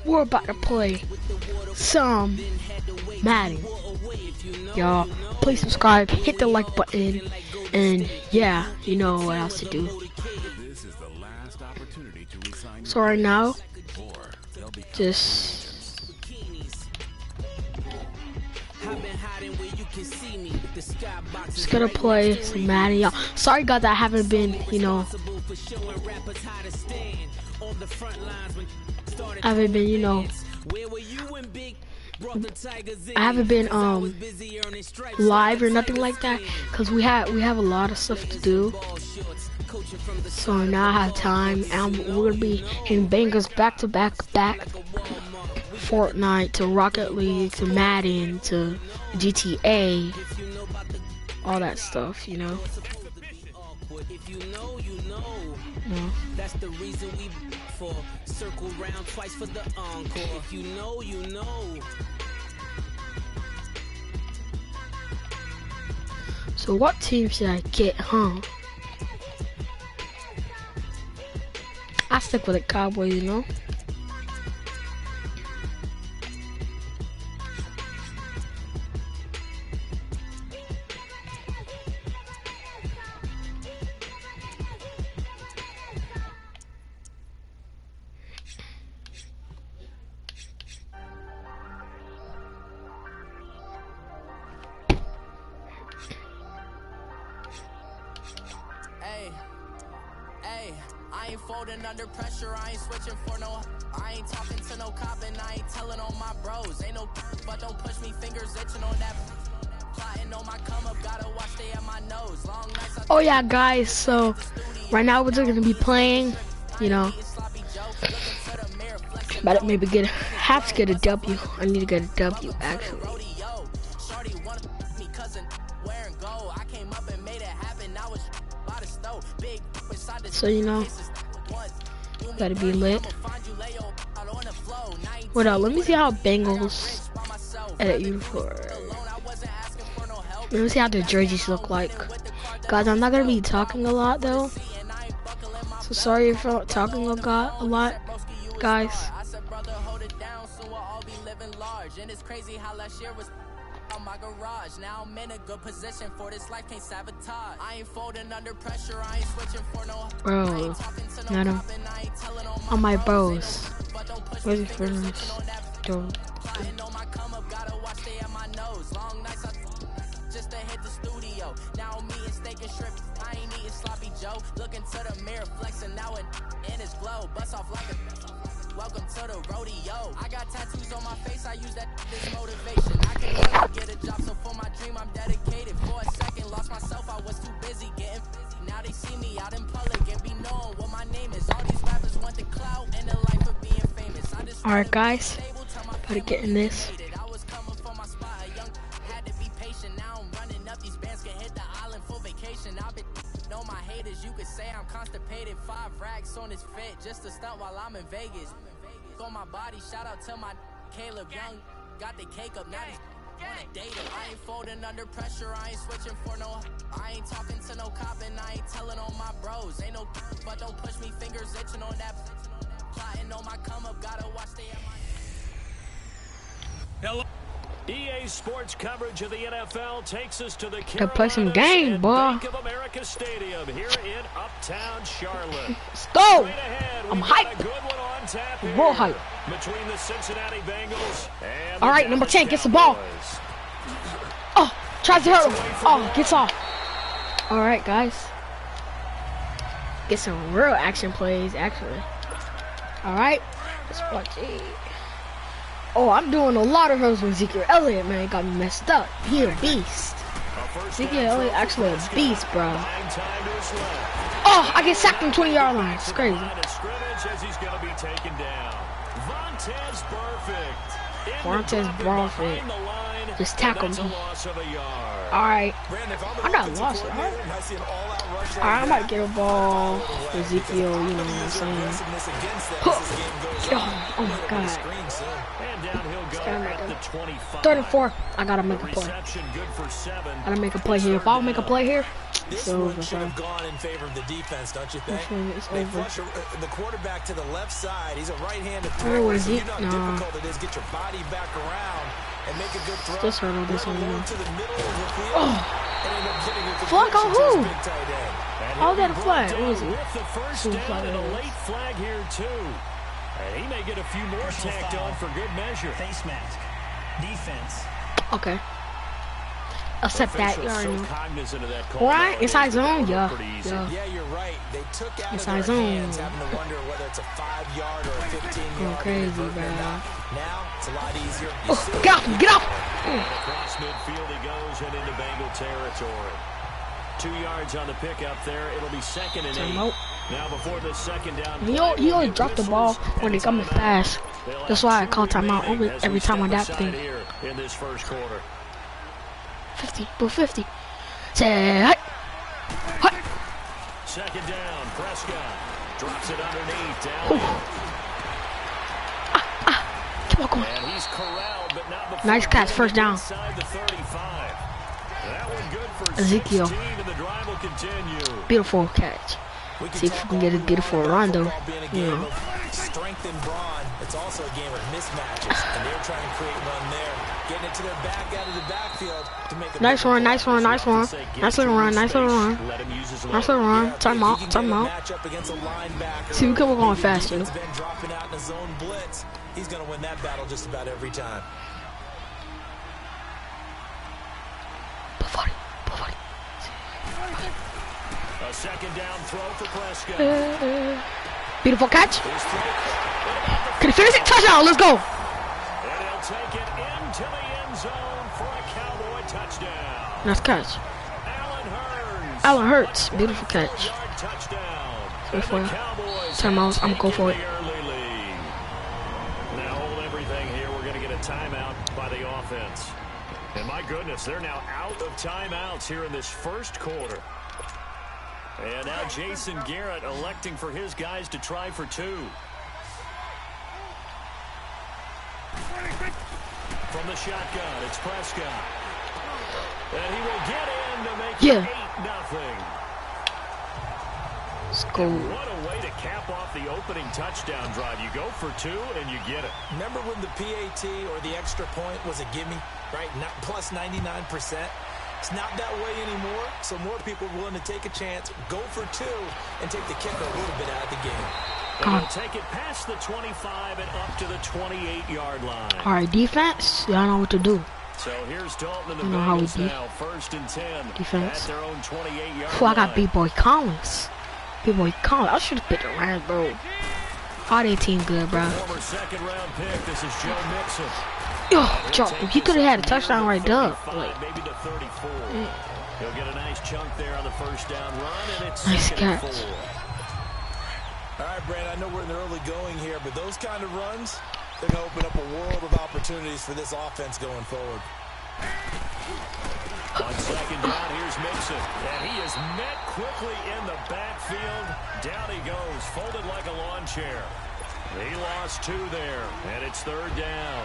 We're about to play some Maden. Y'all, please subscribe, hit the like button, and yeah, you know what else to do. So right now, just gonna play some Maden, y'all. Sorry guys, I haven't been, I haven't been live or nothing like that, cause we have a lot of stuff to do. So now I have time, and we're gonna be hitting bangers back to back, Fortnite to Rocket League to Maden to GTA, all that stuff, No. That's the reason we for circle round twice for the encore. If you know, you know. So what team should I get, huh? I stick with the Cowboys, I ain't folding under pressure, I ain't switching for no. I ain't talking to no cop and I ain't telling on my bros. Ain't no, but don't push me, fingers itching on that. Plotting on my come up, gotta watch stay at my nose. Long nights. Oh yeah, guys, so right now we're just gonna be playing, But maybe have to get a W. I need to get a W actually. So gotta be lit. What else? Let me see how Bengals edit uniform. Let me see how the jerseys look like. Guys, I'm not gonna be talking a lot though. So sorry if I'm talking a lot, guys. My garage now I'm in a good position for this life, can't sabotage. I ain't folding under pressure, I ain't switching for no. Bro, Maden. On my bros. Where's your friends? Just to hit the studio. Now me and steak and shrimp. I ain't eating sloppy Joe. Looking to the mirror, flexing now and in his glow. Bust off like a welcome to the rodeo. I got tattoos on my face, I use that as motivation. I can never get a job, so for my dream I'm dedicated. For a second, lost myself, I was too busy getting busy. Now they see me out in public and be knowing what my name is. All these rappers want the clout and the life of being famous. Alright guys, better get in this. I was coming for my spot, a young had to be patient. Now I'm running up, these bands can hit the island for vacation. I've been know my haters, you could say I'm constipated. 5 racks on his fit, just to stunt while I'm in Vegas. On my body, shout out to my Caleb Young. Got the cake up, now he's on a date. I ain't folding under pressure, I ain't switching for no. I ain't talking to no cop and I ain't telling on my bros. Ain't no, but don't push me, fingers itching on that. Plotting on my come up, gotta watch stay at my. Hello. EA Sports coverage of the NFL takes us to the play some game, boy. Bank of America Stadium here in Uptown Charlotte. Let's go. Ahead, I'm hyped. Real hyped. Between the Cincinnati Bengals and all right, number 10 gets the ball. Oh, tries to hurt him. Oh, gets off. All right, guys. Get some real action plays, actually. All right, let's watch it. Oh, I'm doing a lot of runs with Ezekiel Elliott, man. Got me messed up. He a beast. Ezekiel Elliott actually a beast, bro. Oh, I get sacked on 20-yard line. It's crazy. Vontez perfect. Just tackle me. Alright. I got lost, right? Alright, I might get a ball. Ezekiel, you know what I'm saying. Oh my god. Third and 4. I gotta make a play. Gotta make a play here. If I don't make a play here, This one should have gone in favor of the defense, don't you think? They flush the quarterback to the left side. He's a right-handed thrower, so you know how difficult it is. Get your body back around and make a good throw. Just heard all this one. To the middle of the field. And end up getting a flag on who? All that a flag? What is it? With the first down and a late flag here, too. He may get a few more tacked on for good measure. Face mask. Defense. Okay. Accept that. You already know. Right? Inside zone? Yeah. Yeah, you're right. They took out inside of their zone. hands, having to wonder whether it's a 5-yard or a 15-yard. Going crazy, bro. Now it's a lot easier. Oh, get off! Get off! Across midfield he goes and into Bengal territory. 2 yards on the pickup there. It'll be 2nd and 8. Now before the second down. He always drop the ball when they coming fast. That's why I call timeout every time on that thing. In this first quarter. 50, 50. Say, hi. Second down, Prescott drops it underneath. Down. Come on. And he's corralled, but not before nice catch, first down. The 35. That one good for Ezekiel. 16, and the drive will continue. Beautiful catch. See if we can get a beautiful run though. Yeah. Strength and brawn. It's also a game of mismatches, and they're trying to create run there, getting it to their back out of the backfield to make a nice run. Nice little run. Nice little run. Time out. See, we could going faster. Dropping out in a zone blitz. He's going to win that battle just about every time. A second down throw for Prescott. Beautiful catch. Can he finish it? Touchdown. Let's go. And he'll take it into the end zone for a Cowboy touchdown. Nice catch. Allen Hurts. Beautiful catch. Timeout. I'm going to go for it. Now hold everything here. We're going to get a timeout by the offense. And my goodness, they're now out of timeouts here in this first quarter. And now Jason Garrett electing for his guys to try for 2. From the shotgun, it's Prescott. And he will get in to make it 8-0. Let's go. What a way to cap off the opening touchdown drive. You go for 2 and you get it. Remember when the PAT or the extra point was a gimme, right? Not plus 99%. It's not that way anymore, so more people are willing to take a chance, go for 2, and take the kicker a little bit out of the game. And they'll take it past the 25 and up to the 28-yard line. All right, defense, y'all know what to do. So here's Dalton and the Bengals now, 1st and 10. Defense. At their own 28-yard I got B-Boy Collins. B-Boy Collins. I should have picked the Rams, bro. How they team good, bro? Former second-round pick. This is Joe Mixon. Yo, Joe, he could have had a touchdown right there. Like, maybe to 34. He'll get a nice chunk there on the first down run, and it's nice 2nd and 4. All right, Brand, I know we're in the early going here, but those kind of runs, they're going to open up a world of opportunities for this offense going forward. On second down, here's Mixon, and he is met quickly in the backfield. Down he goes, folded like a lawn chair. He lost 2 there, and it's 3rd down.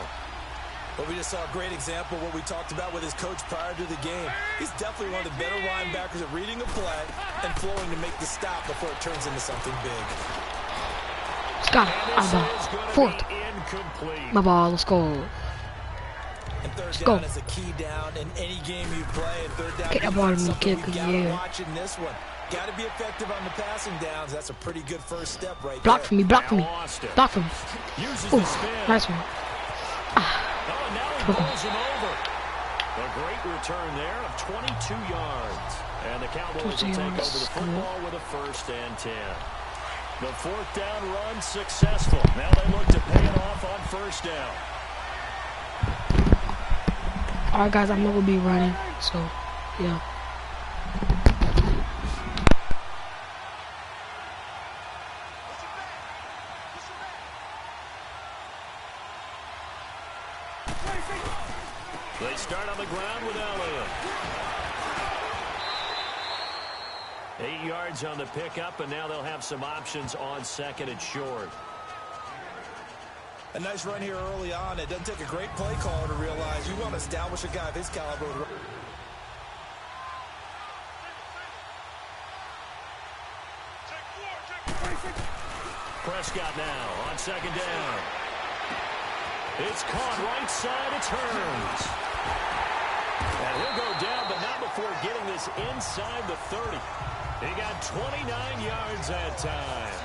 But we just saw a great example of what we talked about with his coach prior to the game. He's definitely one of the better linebackers at reading a play and flowing to make the stop before it turns into something big. Let's go. Fourth. My ball, let's go. And third down is a key down in any game you play. And third down, get that ball to me, kick, watching this one. Got to be effective on the passing downs. That's a pretty good first step right block there. For me, block for me. Block for me. Ooh, nice one. Pulls him over. A great return there of 22 yards. And the Cowboys will take over the football with a 1st and 10. The 4th down run successful. Now they look to pay it off on 1st down. All right, guys, I'm not going to be running. So, yeah. They start on the ground with Elliott. 8 yards on the pickup, and now they'll have some options on 2nd and short. A nice run here early on. It doesn't take a great play caller to realize you want to establish a guy of his caliber. Prescott now on second down. It's caught right side. It turns. And he'll go down, but not before getting this inside the 30. He got 29 yards that time.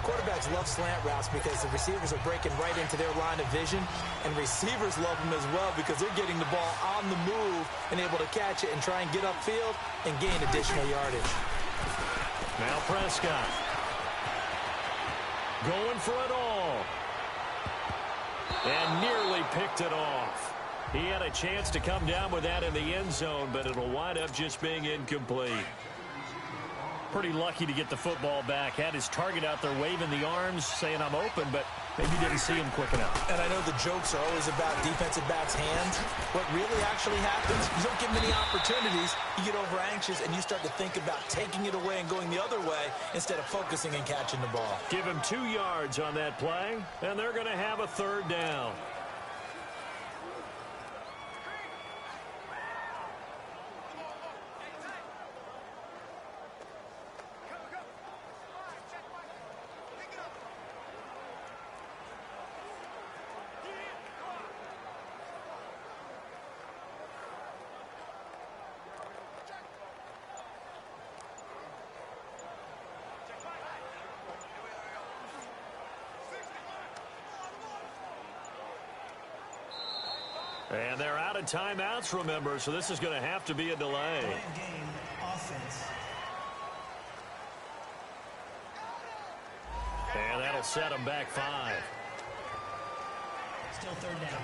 Quarterbacks love slant routes because the receivers are breaking right into their line of vision, and receivers love them as well because they're getting the ball on the move and able to catch it and try and get upfield and gain additional yardage. Now Prescott going for it all. And nearly picked it off. He had a chance to come down with that in the end zone, but it'll wind up just being incomplete. Pretty lucky to get the football back. Had his target out there waving the arms, saying I'm open, but maybe didn't see him quick enough. And I know the jokes are always about defensive backs' hands. What really actually happens, you don't get many opportunities, you get over anxious, and you start to think about taking it away and going the other way instead of focusing and catching the ball. Give him 2 yards on that play, and they're going to have a third down. And they're out of timeouts, remember, so this is going to have to be a delay. Game offense. And that'll set them back 5. Still third down.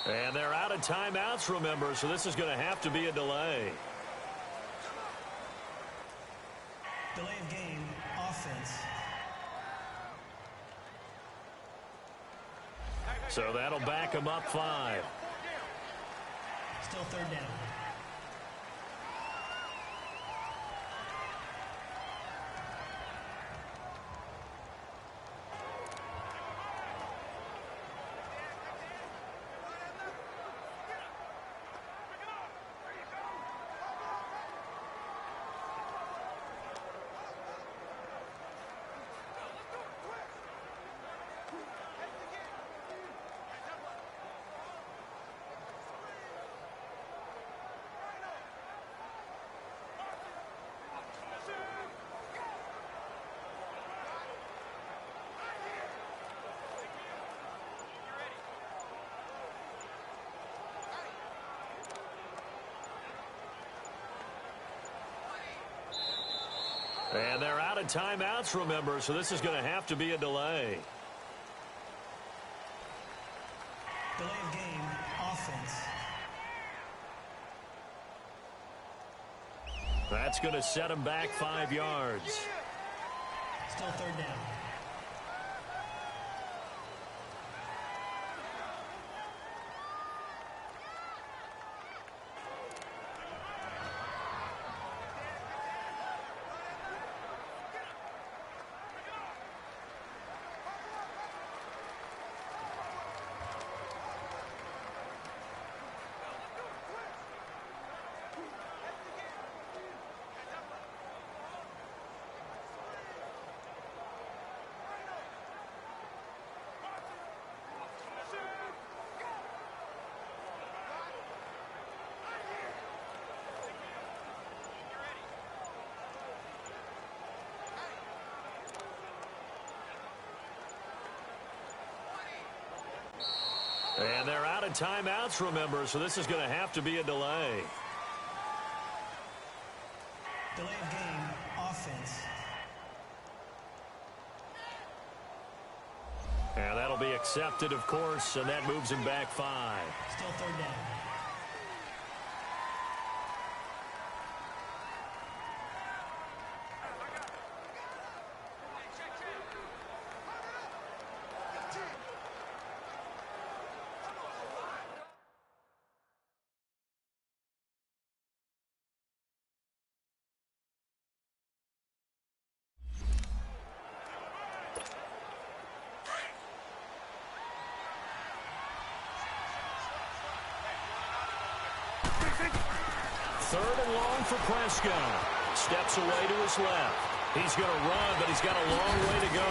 And they're out of timeouts, remember, so this is going to have to be a delay. Delay of game offense. So that'll back them up 5. Still third down. And they're out of timeouts, remember, so this is going to have to be a delay. Delay of game offense. That's going to set them back 5 yards. Still third down. And they're out of timeouts, remember, so this is going to have to be a delay. Delay of game offense. Accepted, of course, and that moves him back 5. Still third down. Third and long for Prescott. Steps away to his left. He's going to run, but he's got a long way to go.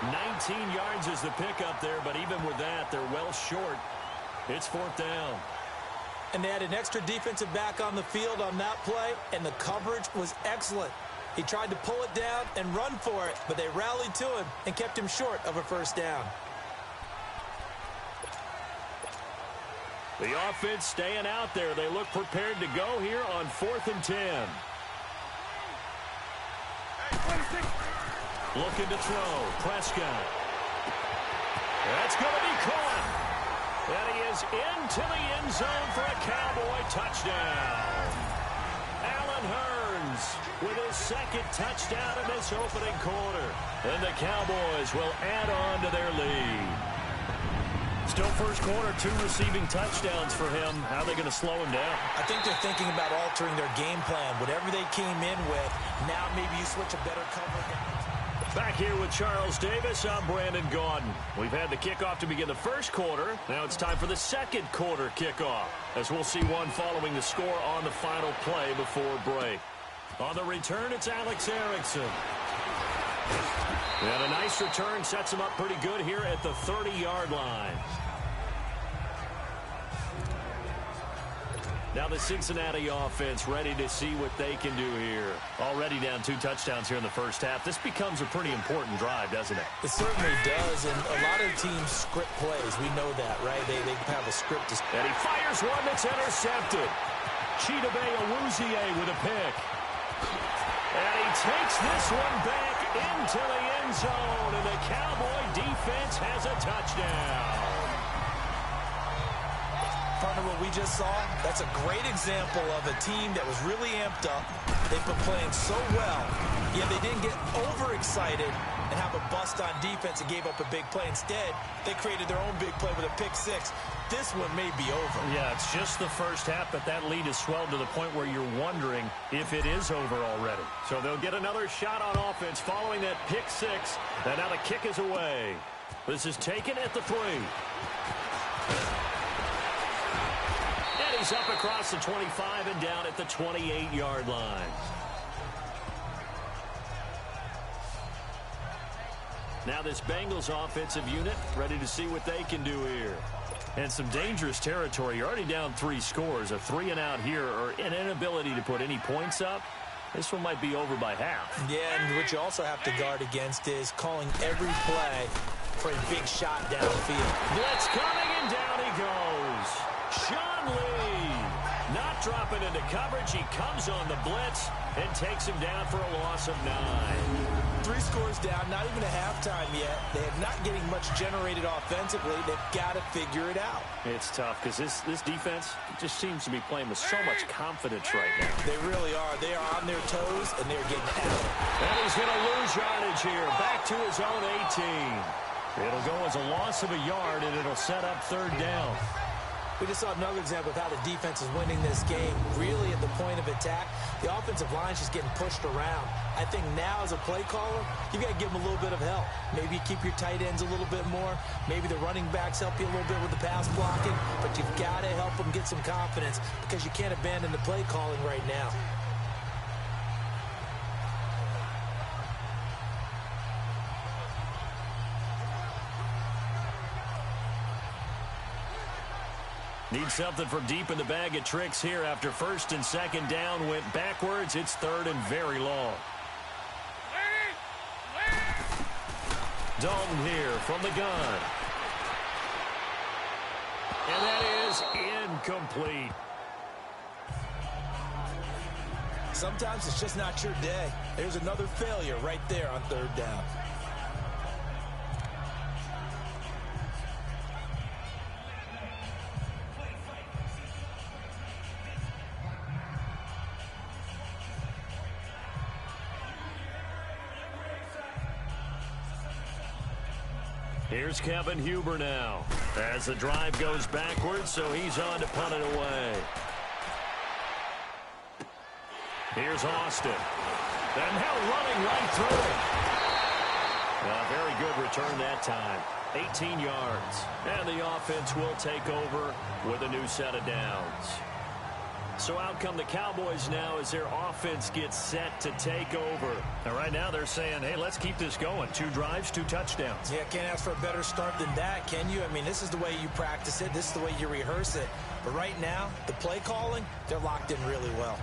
19 yards is the pickup there, but even with that, they're well short. It's 4th down. And they had an extra defensive back on the field on that play, and the coverage was excellent. He tried to pull it down and run for it, but they rallied to him and kept him short of a first down. The offense staying out there. They look prepared to go here on 4th and 10. Looking to throw. Prescott. That's going to be caught. And he is into the end zone for a Cowboy touchdown. Allen Hurns with his 2nd touchdown in this opening quarter. And the Cowboys will add on to their lead. Still first quarter, 2 receiving touchdowns for him. How are they going to slow him down? I think they're thinking about altering their game plan. Whatever they came in with, now maybe you switch a better cover. Back here with Charles Davis, I'm Brandon Gaudin. We've had the kickoff to begin the first quarter. Now it's time for the second quarter kickoff, as we'll see one following the score on the final play before break. On the return, it's Alex Erickson. And a nice return sets him up pretty good here at the 30-yard line. Now the Cincinnati offense ready to see what they can do here. Already down 2 touchdowns here in the first half. This becomes a pretty important drive, doesn't it? It certainly does, and a lot of teams script plays. We know that, right? They have a script. And he fires one that's intercepted. Chidobe Awuzie with a pick. And he takes this one back into the end zone, and the Cowboy defense has a touchdown. Partner, what we just saw, that's a great example of a team that was really amped up. They've been playing so well, yet they didn't get overexcited and have a bust on defense and gave up a big play. Instead, they created their own big play with a pick 6. This one may be over. Yeah, it's just the first half, but that lead has swelled to the point where you're wondering if it is over already. So they'll get another shot on offense following that pick 6, and now the kick is away. This is taken at the 3. And he's up across the 25 and down at the 28-yard line. Now this Bengals offensive unit ready to see what they can do here. And some dangerous territory. You're already down 3 scores. A 3-and-out here, or an inability to put any points up. This one might be over by half. Yeah, and what you also have to guard against is calling every play for a big shot downfield. Blitz coming, and down he goes. Sean Lee not dropping into coverage. He comes on the blitz and takes him down for a loss of 9. 3 scores down, not even a halftime yet. They are not getting much generated offensively. They've got to figure it out. It's tough because this defense just seems to be playing with so much confidence right now. They really are. They are on their toes, and they're getting at it. And he's going to lose yardage here. Back to his own 18. It'll go as a loss of a yard, and it'll set up 3rd down. We just saw another example of how the defense is winning this game. Really at the point of attack, the offensive line's just getting pushed around. I think now as a play caller, you've got to give them a little bit of help. Maybe you keep your tight ends a little bit more. Maybe the running backs help you a little bit with the pass blocking. But you've got to help them get some confidence because you can't abandon the play calling right now. Need something from deep in the bag of tricks here after 1st and 2nd down went backwards. It's 3rd and very long. Dalton here from the gun. And that is incomplete. Sometimes it's just not your day. There's another failure right there on 3rd down. Here's Kevin Huber now. As the drive goes backwards, so he's on to punt it away. Here's Austin. And now running right through it. A very good return that time. 18 yards. And the offense will take over with a new set of downs. So out come the Cowboys now as their offense gets set to take over. And right now they're saying, hey, let's keep this going. 2 drives, 2 touchdowns. Yeah, can't ask for a better start than that, can you? I mean, this is the way you practice it. This is the way you rehearse it. But right now, the play calling, they're locked in really well.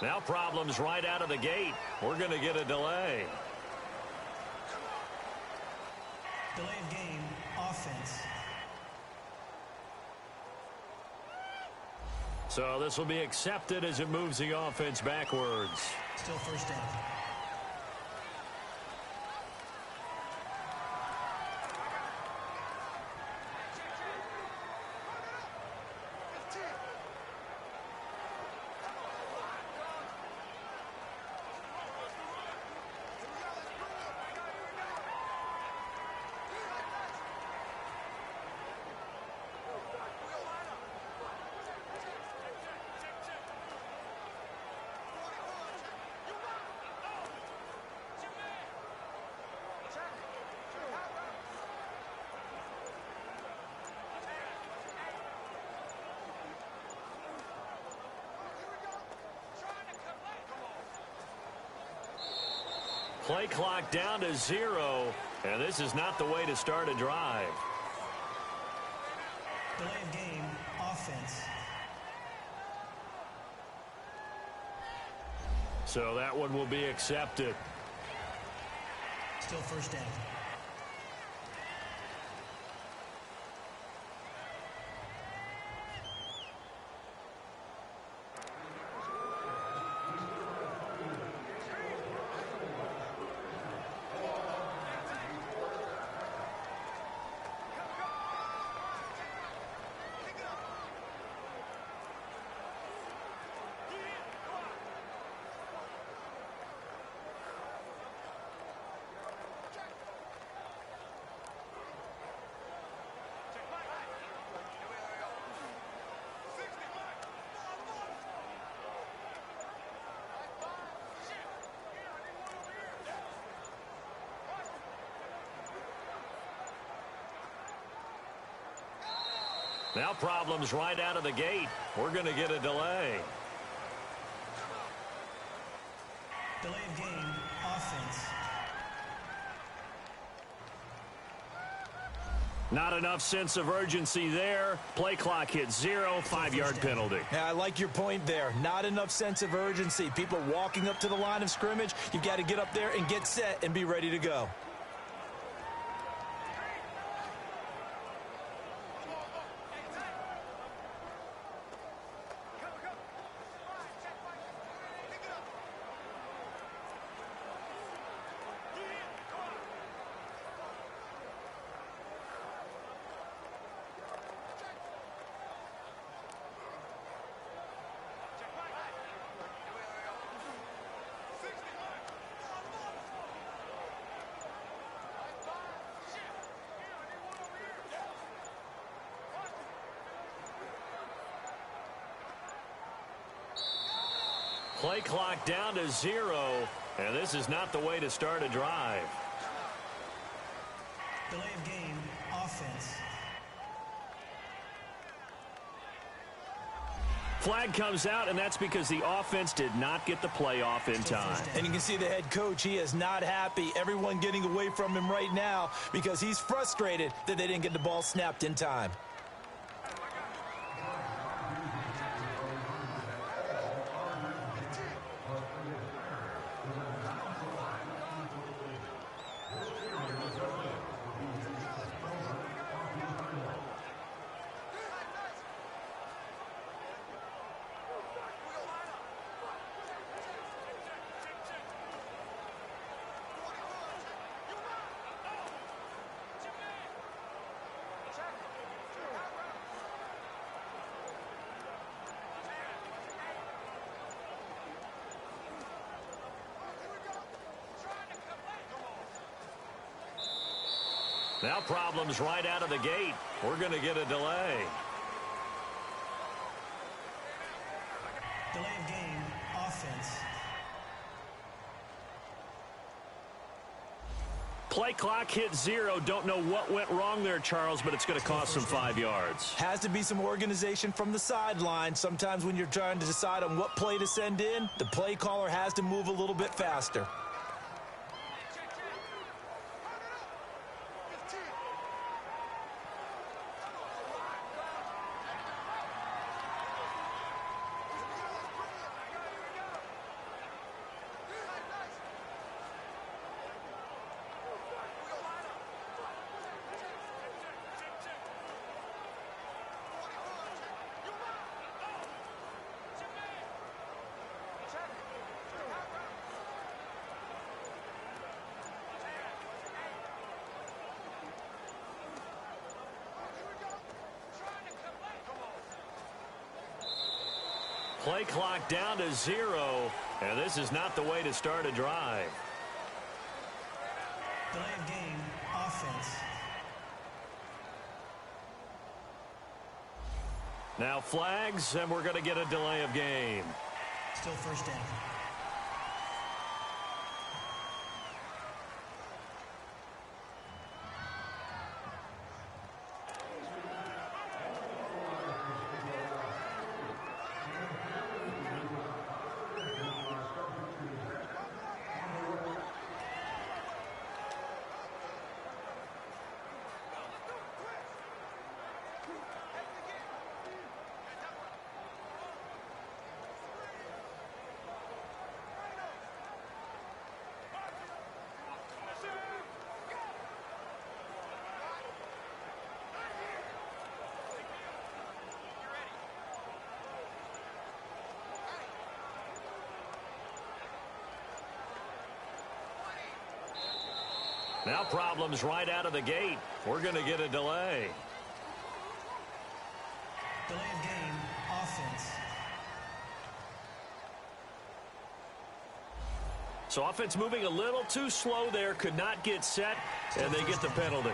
Now problems right out of the gate. We're going to get a delay. Delay of game, offense. So this will be accepted as it moves the offense backwards. Still first down. Play clock down to 0, and this is not the way to start a drive. Delay of game, offense. So that one will be accepted. Still first down. Now problems right out of the gate. We're going to get a delay. Delay of game, offense. Not enough sense of urgency there. Play clock hit 0, 5-yard penalty. Yeah, I like your point there. Not enough sense of urgency. People walking up to the line of scrimmage. You've got to get up there and get set and be ready to go. Play clock down to 0, and this is not the way to start a drive. Delay of game, offense. Flag comes out, and that's because the offense did not get the play off in time. And you can see the head coach, he is not happy. Everyone getting away from him right now because he's frustrated that they didn't get the ball snapped in time. Now problems right out of the gate. We're going to get a delay. Delay of game, offense. Play clock hit 0. Don't know what went wrong there, Charles, but it's going to cost them 5 yards. Has to be some organization from the sideline. Sometimes when you're trying to decide on what play to send in, the play caller has to move a little bit faster. Play clock down to 0, and this is not the way to start a drive. Delay of game, offense. Now flags, and we're going to get a delay of game. Still first down. Now problems right out of the gate. We're going to get a delay. Delay of game, offense. So offense moving a little too slow there. Could not get set, and they get the penalty.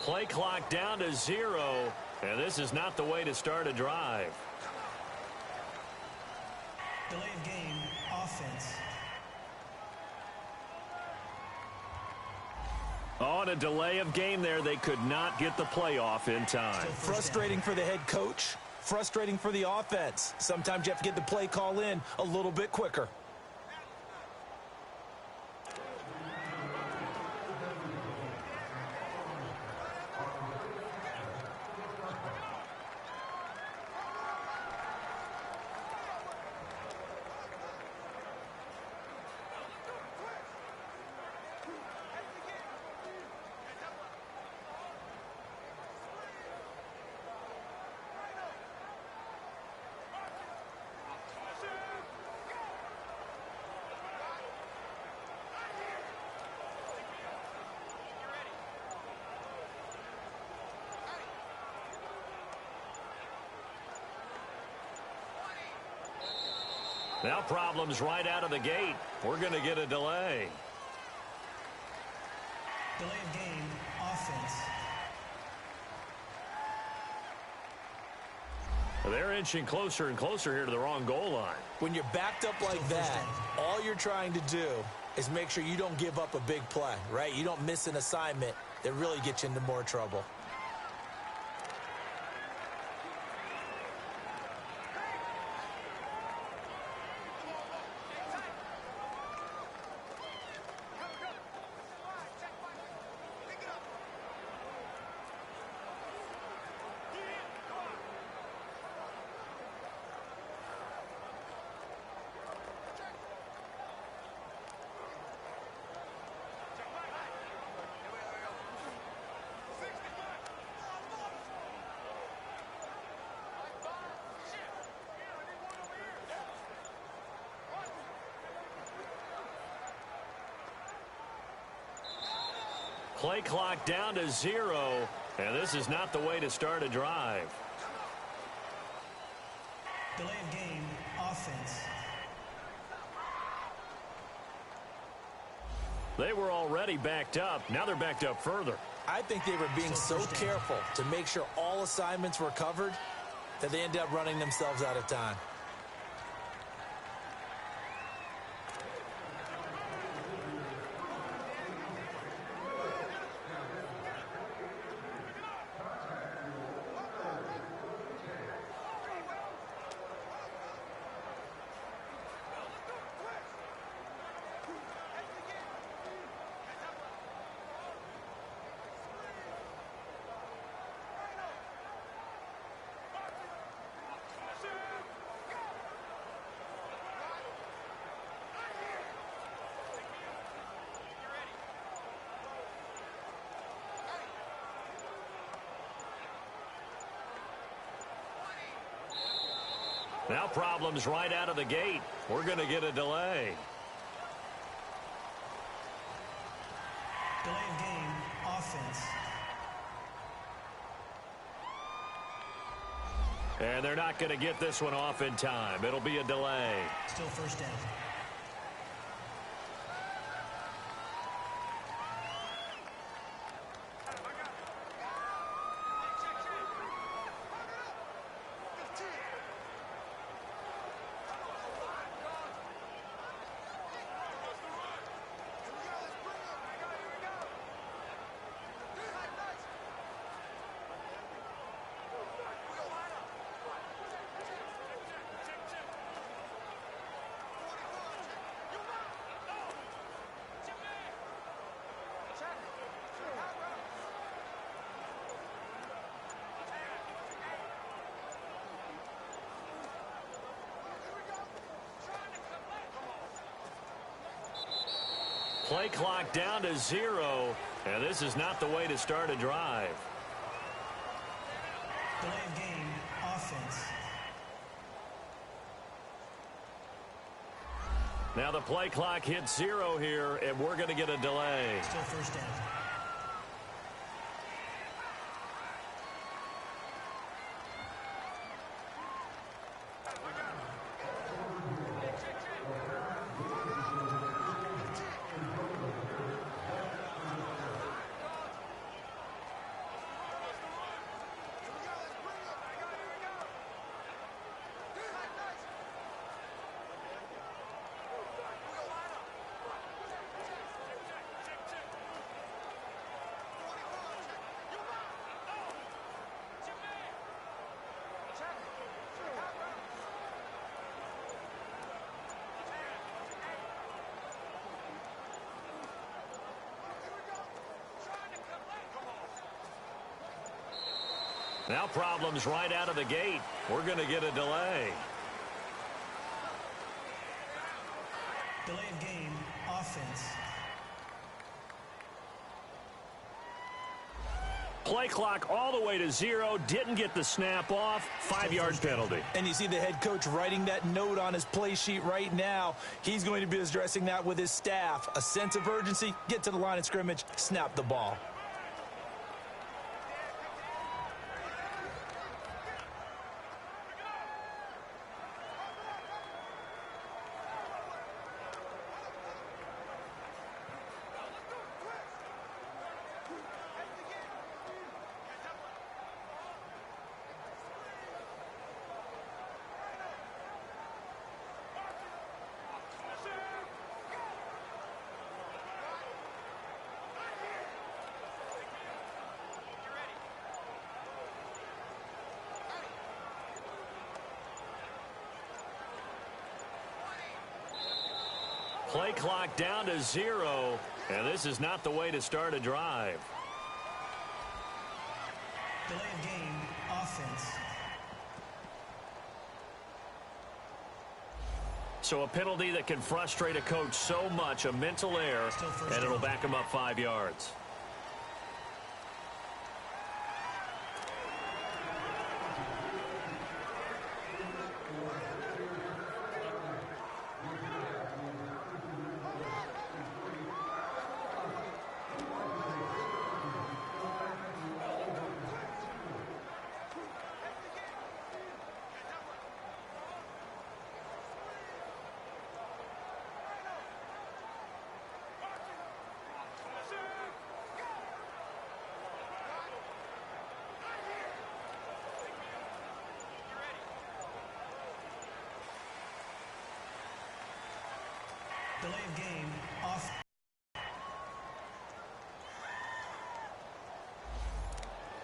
Play clock down to 0, and this is not the way to start a drive. Delay of game, offense. On a delay of game there, they could not get the play off in time. Frustrating for the head coach. Frustrating for the offense. Sometimes you have to get the play call in a little bit quicker. Now problems right out of the gate. We're going to get a delay. Delay of game, offense. They're inching closer and closer here to the wrong goal line. When you're backed up like that, all you're trying to do is make sure you don't give up a big play, right? You don't miss an assignment that really gets you into more trouble. Play clock down to 0, and this is not the way to start a drive. Delay of game, offense. They were already backed up. Now they're backed up further. I think they were being so careful to make sure all assignments were covered that they ended up running themselves out of time. Now problems right out of the gate. We're going to get a delay. Delay of game, offense. And they're not going to get this one off in time. It'll be a delay. Still first down. Play clock down to 0, and this is not the way to start a drive. Delay of game, offense. Now the play clock hits 0 here, and we're going to get a delay. Still first down. Now problems right out of the gate. We're going to get a delay. Delay of game, offense. Play clock all the way to 0. Didn't get the snap off. 5-yard penalty. And you see the head coach writing that note on his play sheet right now. He's going to be addressing that with his staff. A sense of urgency, get to the line of scrimmage, snap the ball. Play clock down to 0, and this is not the way to start a drive. Delay of game, offense. So a penalty that can frustrate a coach so much, a mental error, and it'll back him up 5 yards. Delay of game. Off.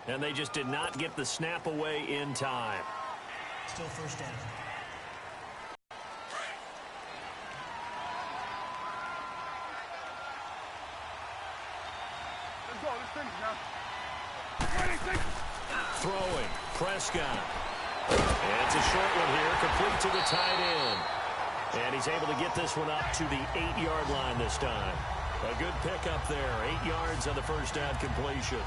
And they just did not get the snap away in time. Still first down. Throwing, Prescott. And it's a short one here, complete to the tight end. And he's able to get this one up to the 8-yard line this time. A good pickup there, 8 yards on the first down completion.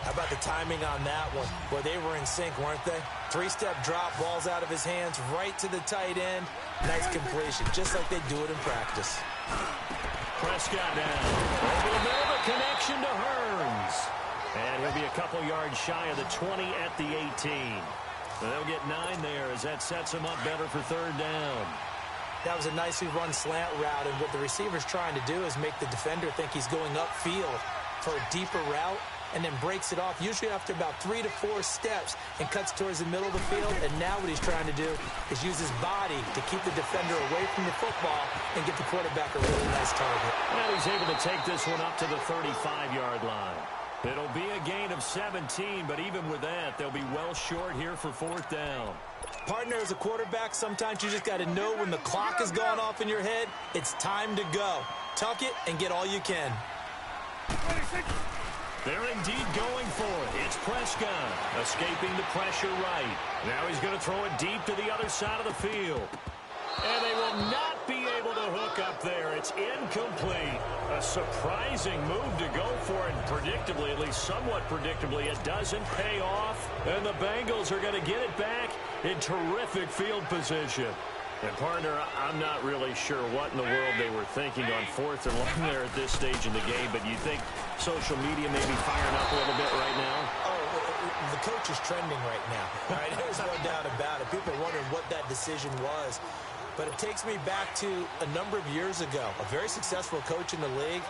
How about the timing on that one? Well, they were in sync, weren't they? 3-step drop, balls out of his hands, right to the tight end. Nice completion, just like they do it in practice. Prescott now. Over the middle, the connection to Hearns. And he'll be a couple yards shy of the 20 at the 18. So they'll get 9 there as that sets him up better for third down. That was a nicely run slant route, and what the receiver's trying to do is make the defender think he's going upfield for a deeper route, and then breaks it off, usually after about 3 to 4 steps, and cuts towards the middle of the field. And now what he's trying to do is use his body to keep the defender away from the football and get the quarterback a really nice target. And he's able to take this one up to the 35-yard line. It'll be a gain of 17, but even with that, they'll be well short here for fourth down. Partner, as a quarterback, sometimes you just got to know when the clock has gone off in your head, it's time to go. Tuck it and get all you can. They're indeed going for it. It's Prescott escaping the pressure right. Now he's going to throw it deep to the other side of the field. And they will not be able to hook up there. It's incomplete. A surprising move to go for it. Predictably, at least somewhat predictably, it doesn't pay off. And the Bengals are going to get it back in terrific field position. And, partner, I'm not really sure what in the world they were thinking on fourth and long there at this stage in the game, but you think social media may be firing up a little bit right now? Oh, the coach is trending right now. Right? There's no doubt about it. People are wondering what that decision was. But it takes me back to a number of years ago. A very successful coach in the league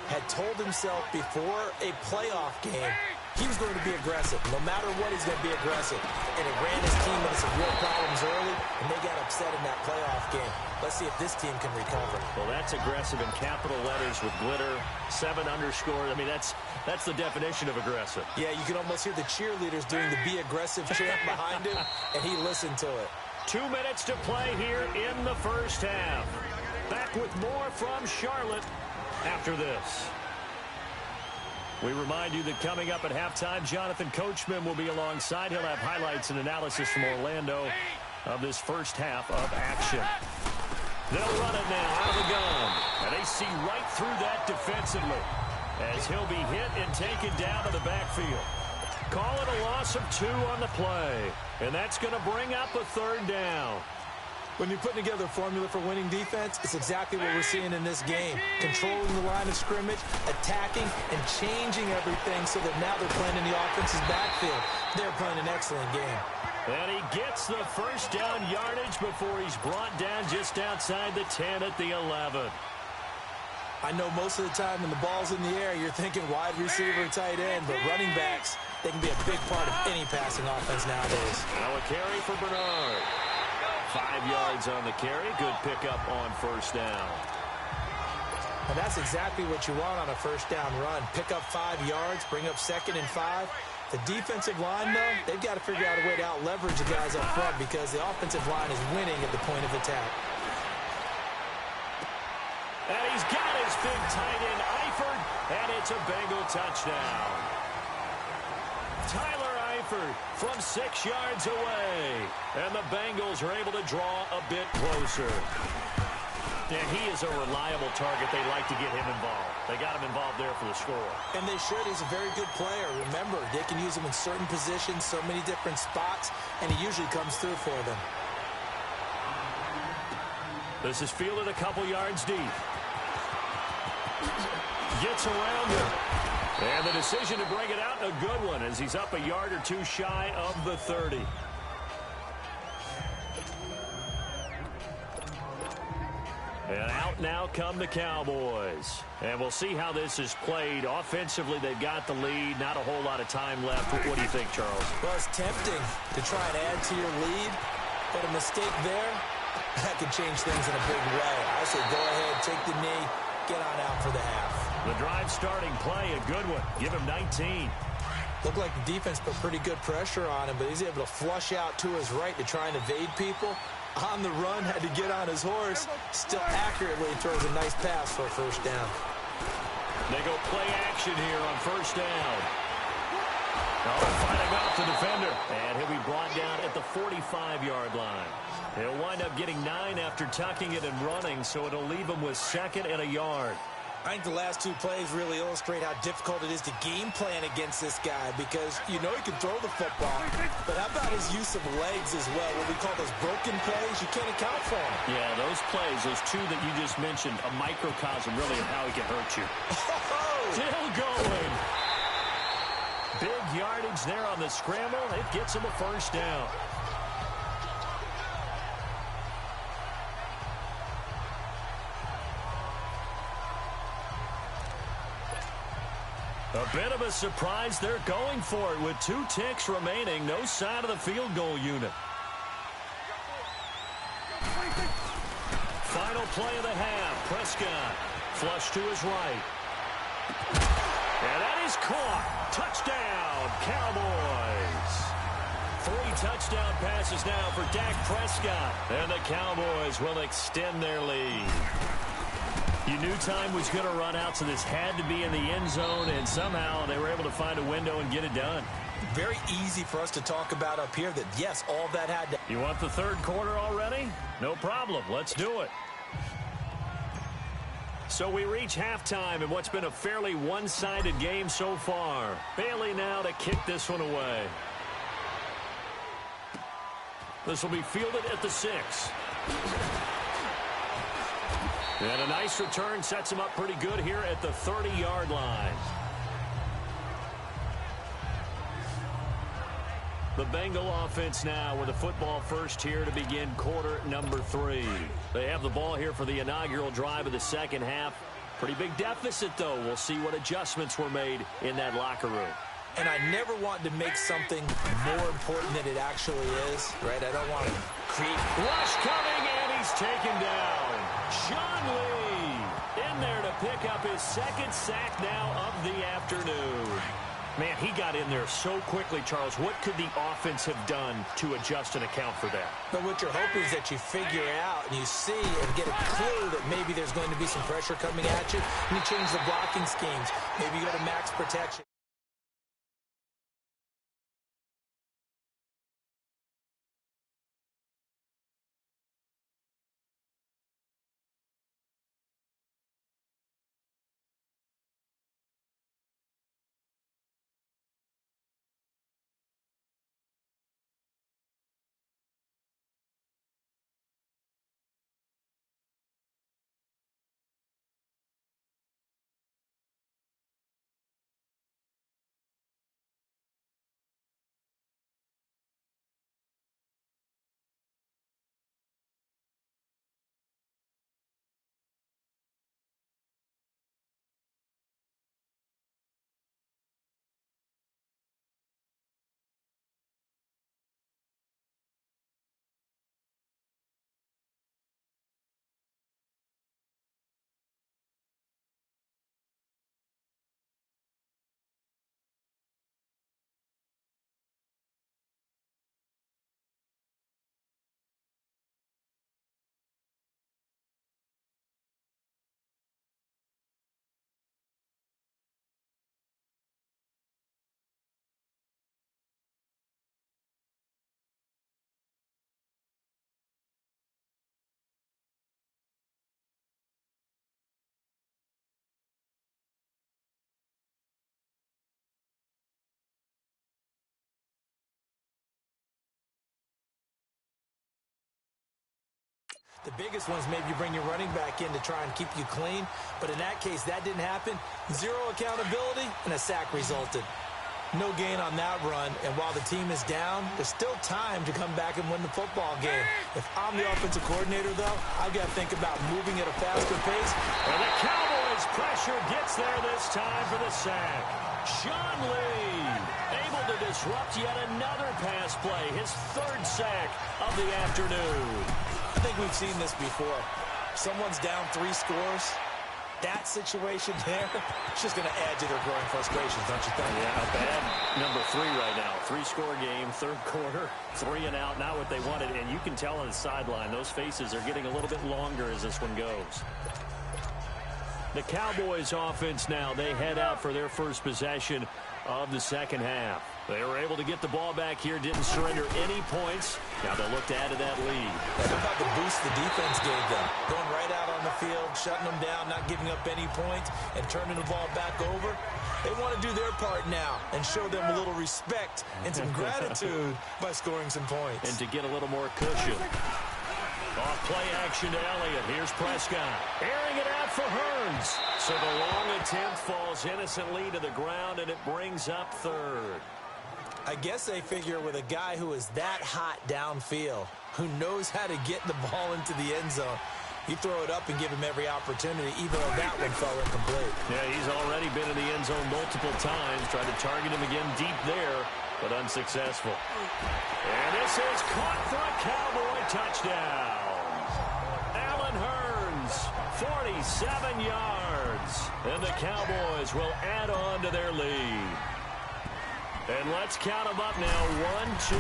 had told himself before a playoff game he was going to be aggressive. No matter what, he's going to be aggressive. And it ran his team into some real problems early, and they got upset in that playoff game. Let's see if this team can recover. Well, that's aggressive in capital letters with glitter, 7 underscore. I mean, that's the definition of aggressive. Yeah, you can almost hear the cheerleaders doing the be aggressive chant behind him, and he listened to it. 2 minutes to play here in the first half. Back with more from Charlotte after this. We remind you that coming up at halftime, Jonathan Coachman will be alongside. He'll have highlights and analysis from Orlando of this first half of action. They'll run it now out of the gun. And they see right through that defensively as he'll be hit and taken down to the backfield. Call it a loss of 2 on the play. And that's going to bring up a third down. When you're putting together a formula for winning defense, it's exactly what we're seeing in this game. Controlling the line of scrimmage, attacking, and changing everything so that now they're playing in the offense's backfield. They're playing an excellent game. And he gets the first down yardage before he's brought down just outside the 10 at the 11. I know most of the time when the ball's in the air, you're thinking wide receiver, tight end, but running backs, they can be a big part of any passing offense nowadays. Now a carry for Bernard. 5 yards on the carry. Good pickup on first down. And that's exactly what you want on a first down run. Pick up 5 yards, bring up 2nd and 5. The defensive line, though, they've got to figure out a way to out-leverage the guys up front because the offensive line is winning at the point of attack. And he's got his big tight end, Eifert, and it's a Bengal touchdown. Tyler Eifert from 6 yards away. And the Bengals are able to draw a bit closer. And he is a reliable target. They like to get him involved. They got him involved there for the score. And they should. He's a very good player. Remember, they can use him in certain positions, so many different spots, and he usually comes through for them. This is fielded a couple yards deep. Gets around him. And the decision to bring it out, a good one, as he's up a yard or 2 shy of the 30. And out now come the Cowboys. And we'll see how this is played. Offensively, they've got the lead. Not a whole lot of time left. What do you think, Charles? Well, it's tempting to try and add to your lead, but a mistake there That could change things in a big way. I say go ahead, take the knee, get on out for the half. The drive starting play, a good one. Give him 19. Looked like the defense put pretty good pressure on him, but he's able to flush out to his right to try and evade people. On the run, had to get on his horse. Still accurately throws a nice pass for a first down. They go play action here on first down. Oh, fighting off the defender. And he'll be brought down at the 45-yard line. He'll wind up getting 9 after tucking it and running, so it'll leave him with 2nd and a yard. I think the last 2 plays really illustrate how difficult it is to game plan against this guy because you know he can throw the football, but how about his use of legs as well? What we call those broken plays, you can't account for them. Yeah, those plays, those 2 that you just mentioned, a microcosm really of how he can hurt you. Still going. Big yardage there on the scramble. It gets him a first down. A bit of a surprise. They're going for it with 2 ticks remaining. No sign of the field goal unit. Final play of the half. Prescott flush to his right. And that is caught. Touchdown, Cowboys. 3 touchdown passes now for Dak Prescott. And the Cowboys will extend their lead. You knew time was going to run out, so this had to be in the end zone, and somehow they were able to find a window and get it done. Very easy for us to talk about up here that, yes, all that had to... You want the third quarter already? No problem. Let's do it. So we reach halftime in what's been a fairly one-sided game so far. Bailey now to kick this one away. This will be fielded at the 6. And a nice return sets him up pretty good here at the 30-yard line. The Bengal offense now with a football first here to begin quarter number 3. They have the ball here for the inaugural drive of the second half. Pretty big deficit, though. We'll see what adjustments were made in that locker room. And I never want to make something more important than it actually is, right? I don't want to create... Rush coming, and he's taken down. Sean Lee in there to pick up his 2nd sack now of the afternoon. Man, he got in there so quickly, Charles. What could the offense have done to adjust and account for that? But what you're hoping is that you figure out and you see and get a clue that maybe there's going to be some pressure coming at you, and you change the blocking schemes. Maybe you go to max protection. The biggest ones, maybe you bring your running back in to try and keep you clean. But in that case, that didn't happen. 0 accountability, and a sack resulted. No gain on that run. And while the team is down, there's still time to come back and win the football game. If I'm the offensive coordinator, though, I've got to think about moving at a faster pace. And the Cowboys' pressure gets there this time for the sack. Sean Lee able to disrupt yet another pass play. His 3rd sack of the afternoon. I think we've seen this before. Someone's down 3 scores. That situation there, it's just going to add to their growing frustrations, don't you think? Yeah, a bad number 3 right now. 3-score game, third quarter, 3 and out, not what they wanted. And you can tell on the sideline, those faces are getting a little bit longer as this one goes. The Cowboys offense now, they head out for their first possession of the second half. They were able to get the ball back here, didn't surrender any points. Now they'll look to add to that lead. How about the boost the defense gave them? Going right out on the field, shutting them down, not giving up any points, and turning the ball back over. They want to do their part now and show them a little respect and some gratitude by scoring some points. And to get a little more cushion. Off play action to Elliott. Here's Prescott. Airing it out for Hearns. So the long attempt falls innocently to the ground, and it brings up third. I guess they figure with a guy who is that hot downfield, who knows how to get the ball into the end zone, you throw it up and give him every opportunity, even though that one fell incomplete. Yeah, he's already been in the end zone multiple times. Tried to target him again deep there, but unsuccessful. And this is caught for a Cowboy touchdown. Allen Hearns, 47 yards. And the Cowboys will add on to their lead. And let's count them up now. 1, 2,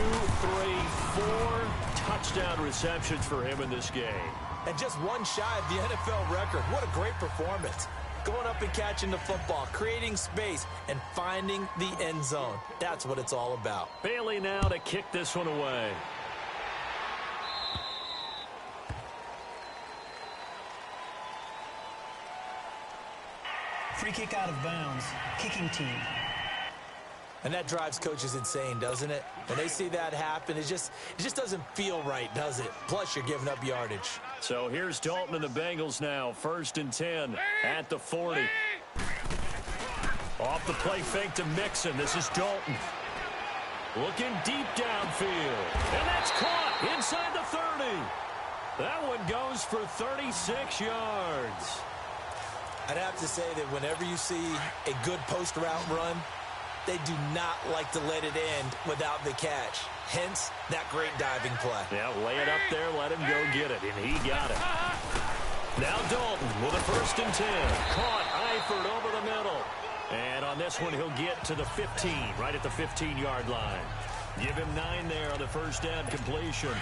3, 4 touchdown receptions for him in this game. And just one shy of the NFL record. What a great performance. Going up and catching the football, creating space, and finding the end zone. That's what it's all about. Bailey now to kick this one away. Free kick out of bounds. Kicking team. And that drives coaches insane, doesn't it? When they see that happen, it just doesn't feel right, does it? Plus, you're giving up yardage. So here's Dalton and the Bengals now. 1st and 10 at the 40. Off the play fake to Mixon. This is Dalton. Looking deep downfield. And that's caught inside the 30. That one goes for 36 yards. I'd have to say that whenever you see a good post route run, they do not like to let it end without the catch. Hence, that great diving play. Yeah, lay it up there, let him go get it, and he got it. Now Dalton with a 1st and 10. Caught Eifert over the middle. And on this one, he'll get to the 15, right at the 15-yard line. Give him 9 there on the first down completion.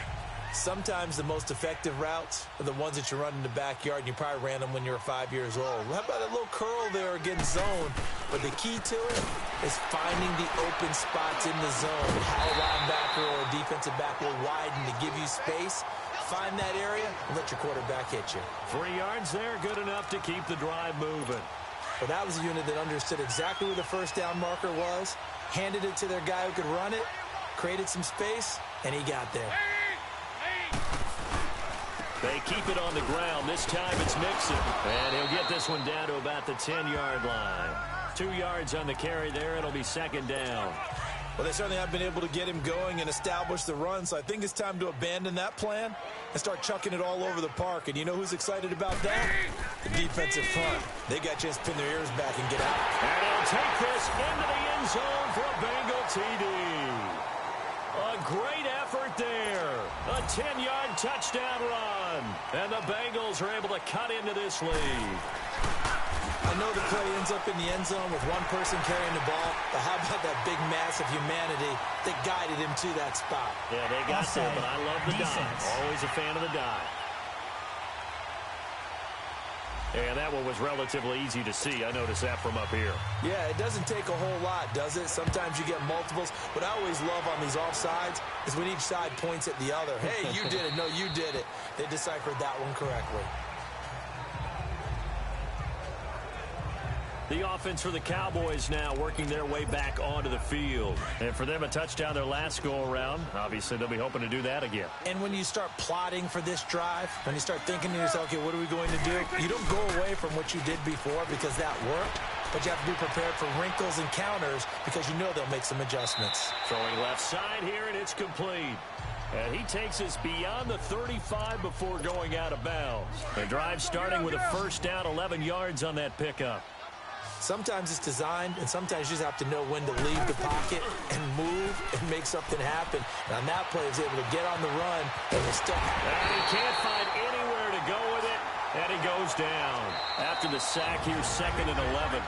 Sometimes the most effective routes are the ones that you run in the backyard, and you probably ran them when you were 5 years old. How about a little curl there against zone? But the key to it is finding the open spots in the zone. How a linebacker or a defensive back will widen to give you space. Find that area and let your quarterback hit you. 3 yards there, good enough to keep the drive moving. But that was a unit that understood exactly where the first down marker was, handed it to their guy who could run it, created some space, and he got there. They keep it on the ground. This time it's Mixon. And he'll get this one down to about the 10-yard line. 2 yards on the carry there. It'll be 2nd down. Well, they certainly have been able to get him going and establish the run, so I think it's time to abandon that plan and start chucking it all over the park. And you know who's excited about that? The defensive front. They got a chance to pin their ears back and get out. And he'll take this into the end zone for a Bengal TD. A great effort there. A 10-yard touchdown run. And the Bengals are able to cut into this lead. I know the play ends up in the end zone with one person carrying the ball, but how about that big mass of humanity that guided him to that spot? Yeah, they got there, but I love the dive. Always a fan of the dive. And that one was relatively easy to see. I noticed that from up here. Yeah, it doesn't take a whole lot, does it? Sometimes you get multiples. What I always love on these offsides is when each side points at the other. Hey, you did it. No, you did it. They deciphered that one correctly. The offense for the Cowboys now working their way back onto the field. And for them, a touchdown their last go-around. Obviously, they'll be hoping to do that again. And when you start plotting for this drive, when you start thinking to yourself, okay, what are we going to do? You don't go away from what you did before because that worked, but you have to be prepared for wrinkles and counters because you know they'll make some adjustments. Throwing left side here, and it's complete. And he takes us beyond the 35 before going out of bounds. The drive starting with a first down, 11 yards on that pickup. Sometimes it's designed, and sometimes you just have to know when to leave the pocket and move and make something happen. And on that play, he's able to get on the run and was still. And he can't find anywhere to go with it, and he goes down. After the sack, here's 2nd and 11.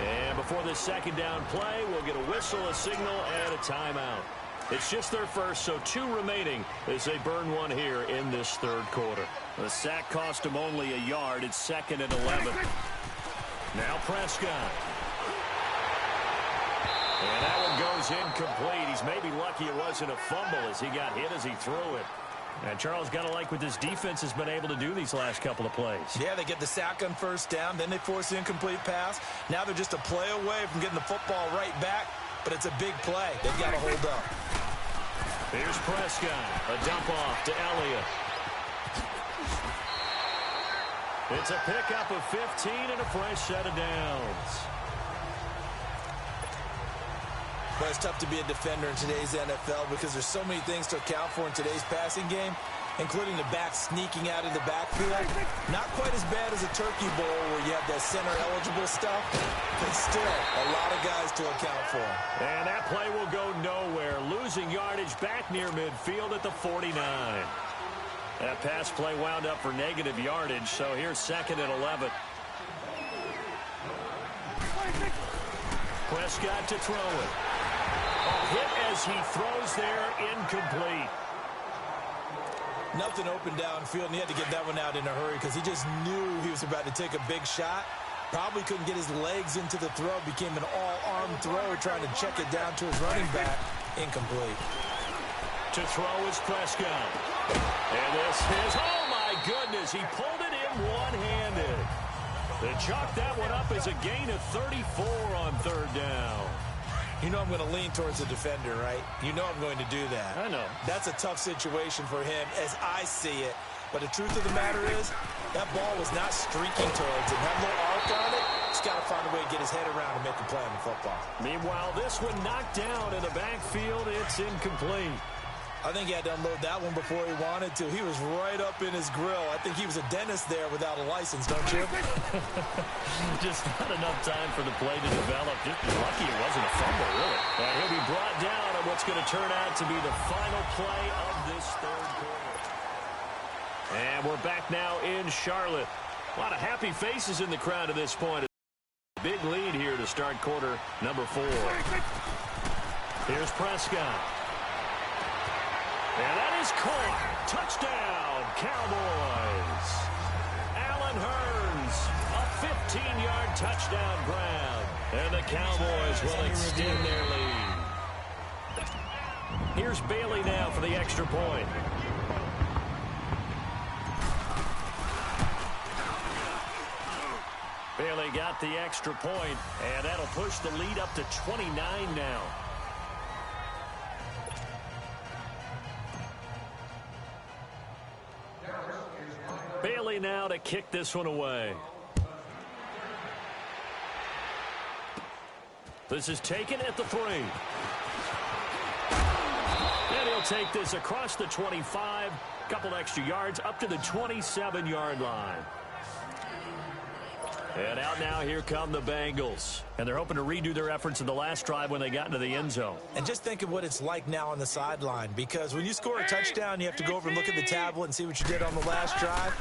And before this second down play, we'll get a whistle, a signal, and a timeout. It's just their first, so 2 remaining as they burn one here in this third quarter. The sack cost him only a yard. It's 2nd and 11. Now Prescott. And that one goes incomplete. He's maybe lucky it wasn't a fumble as he got hit as he threw it. And Charles, got to like what this defense has been able to do these last couple of plays. Yeah, they get the sack on first down, then they force the incomplete pass. Now they're just a play away from getting the football right back, but it's a big play. They've got to hold up. Here's Prescott. A dump off to Elliott. It's a pickup of 15 and a fresh set of downs. But it's tough to be a defender in today's NFL because there's so many things to account for in today's passing game, including the back sneaking out in the backfield. Not quite as bad as a turkey bowl where you have that center-eligible stuff, but still a lot of guys to account for. And that play will go nowhere, losing yardage back near midfield at the 49. That pass play wound up for negative yardage, so here's 2nd and 11. Prescott to throw it. A hit as he throws there, incomplete. Nothing open downfield, and he had to get that one out in a hurry because he just knew he was about to take a big shot. Probably couldn't get his legs into the throw. Became an all-arm throw, trying to check it down to his running back. Incomplete. To throw is Prescott. And this is, oh my goodness, he pulled it in one-handed. They chalked that one up as a gain of 34 on third down. You know I'm going to lean towards the defender, right? You know I'm going to do that. I know. That's a tough situation for him as I see it. But the truth of the matter is, that ball was not streaking towards him. Had a little arc on it. Just got to find a way to get his head around and make a play on the football. Meanwhile, this one knocked down in the backfield. It's incomplete. I think he had to unload that one before he wanted to. He was right up in his grill. I think he was a dentist there without a license, don't you? Just not enough time for the play to develop. Just lucky it wasn't a fumble, really. And he'll be brought down on what's going to turn out to be the final play of this third quarter. And we're back now in Charlotte. A lot of happy faces in the crowd at this point. Big lead here to start quarter number 4. Here's Prescott. And that is caught. Touchdown, Cowboys. Allen Hurns, a 15-yard touchdown grab. And the Cowboys will extend their lead. Here's Bailey now for the extra point. Bailey got the extra point, and that'll push the lead up to 29 now. Bailey now to kick this one away. This is taken at the 3. And he'll take this across the 25. Couple extra yards up to the 27-yard line. And out now, here come the Bengals. And they're hoping to redo their efforts in the last drive when they got into the end zone. And just think of what it's like now on the sideline, because when you score a touchdown, you have to go over and look at the tablet and see what you did on the last drive.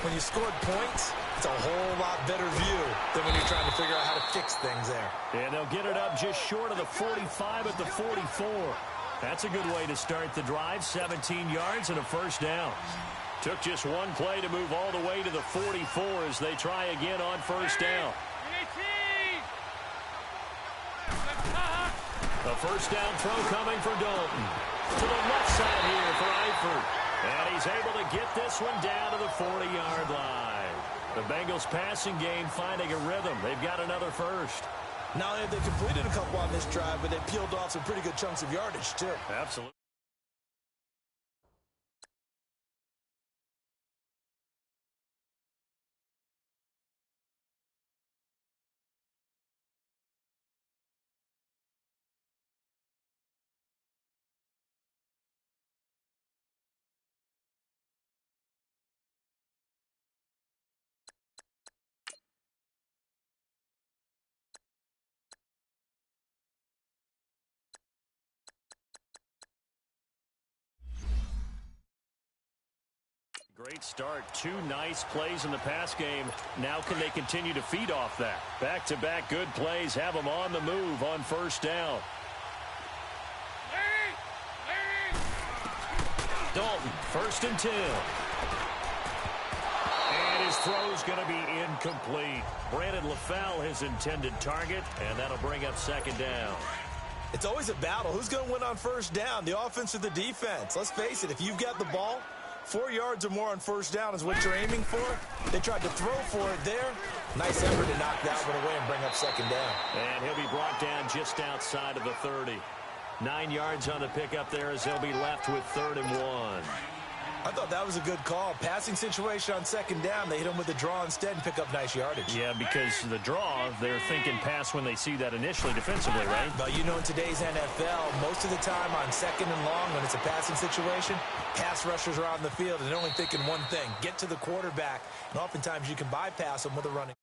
When you scored points, it's a whole lot better view than when you're trying to figure out how to fix things there. And they'll get it up just short of the 45 at the 44. That's a good way to start the drive. 17 yards and a first down. Took just one play to move all the way to the 44 as they try again on first down. A first down throw coming for Dalton. To the left side here for Eifert. And he's able to get this one down to the 40-yard line. The Bengals passing game finding a rhythm. They've got another first. Not only have they completed a couple on this drive, but they peeled off some pretty good chunks of yardage, too. Absolutely. Great start. 2 nice plays in the pass game. Now can they continue to feed off that? Back-to-back good plays have them on the move on first down. Dalton, 1st and 10. And his throw's going to be incomplete. Brandon LaFell, his intended target, and that'll bring up 2nd down. It's always a battle. Who's going to win on first down, the offense or the defense? Let's face it, if you've got the ball, 4 yards or more on first down is what you're aiming for. They tried to throw for it there. Nice effort to knock that one away and bring up 2nd down. And he'll be brought down just outside of the 30. 9 yards on the pickup there as they'll be left with 3rd and 1. I thought that was a good call. Passing situation on 2nd down. They hit him with the draw instead and pick up nice yardage. Yeah, because the draw, they're thinking pass when they see that initially defensively, right? But you know, in today's NFL, most of the time on 2nd and long, when it's a passing situation, pass rushers are on the field and they're only thinking one thing, get to the quarterback. And oftentimes you can bypass them with a running.